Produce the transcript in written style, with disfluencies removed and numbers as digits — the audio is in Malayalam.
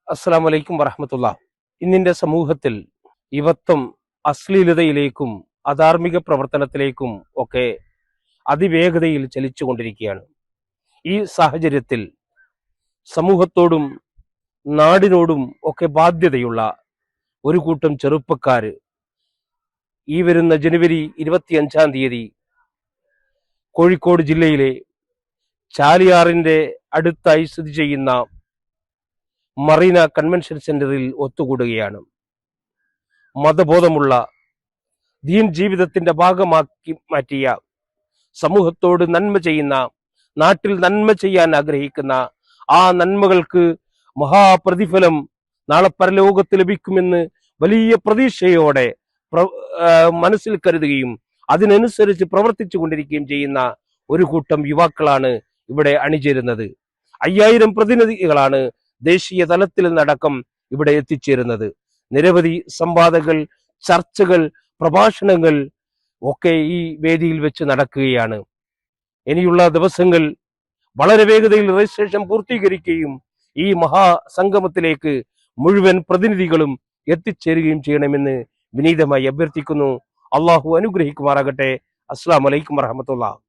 അസ്സലാമു അലൈക്കും വറഹ്മത്തുള്ളാ. ഇന്നിന്റെ സമൂഹത്തിൽ യുവത്വം അശ്ലീലതയിലേക്കും അധാർമിക പ്രവർത്തനത്തിലേക്കും ഒക്കെ അതിവേഗതയിൽ ചലിച്ചുകൊണ്ടിരിക്കുകയാണ്. ഈ സാഹചര്യത്തിൽ സമൂഹത്തോടും നാടിനോടും ഒക്കെ ബാധ്യതയുള്ള ഒരു കൂട്ടം ചെറുപ്പക്കാര് ഈ വരുന്ന ജനുവരി 25 കോഴിക്കോട് ജില്ലയിലെ ചാലിയാറിന്റെ അടുത്തായി സ്ഥിതി ചെയ്യുന്ന മറീന കൺവെൻഷൻ സെന്ററിൽ ഒത്തുകൂടുകയാണ്. മതബോധമുള്ള ദീൻ ജീവിതത്തിന്റെ ഭാഗമാക്കി മാറ്റിയ, സമൂഹത്തോട് നന്മ ചെയ്യുന്ന, നാട്ടിൽ നന്മ ചെയ്യാൻ ആഗ്രഹിക്കുന്ന ആ നന്മകൾക്ക് മഹാപ്രതിഫലം നാളെ പരലോകത്ത് ലഭിക്കുമെന്ന് വലിയ പ്രതീക്ഷയോടെ മനസ്സിൽ കരുതുകയും അതിനനുസരിച്ച് പ്രവർത്തിച്ചു കൊണ്ടിരിക്കുകയും ചെയ്യുന്ന ഒരു കൂട്ടം യുവാക്കളാണ് ഇവിടെ അണിചേരുന്നത്. 5000 പ്രതിനിധികളാണ് ദേശീയ തലത്തിൽ നിന്നടക്കം ഇവിടെ എത്തിച്ചേരുന്നത്. നിരവധി സംവാദങ്ങൾ, ചർച്ചകൾ, പ്രഭാഷണങ്ങൾ ഒക്കെ ഈ വേദിയിൽ വെച്ച് നടക്കുകയാണ്. ഇനിയുള്ള ദിവസങ്ങൾ വളരെ വേഗതയിൽ രജിസ്ട്രേഷൻ പൂർത്തീകരിക്കുകയും ഈ മഹാസംഗമത്തിലേക്ക് മുഴുവൻ പ്രതിനിധികളും എത്തിച്ചേരുകയും ചെയ്യണമെന്ന് വിനീതമായി അഭ്യർത്ഥിക്കുന്നു. അള്ളാഹു അനുഗ്രഹിക്കുമാറാകട്ടെ. അസ്സലാമു അലൈക്കും വറഹ്മത്തുള്ളാഹി.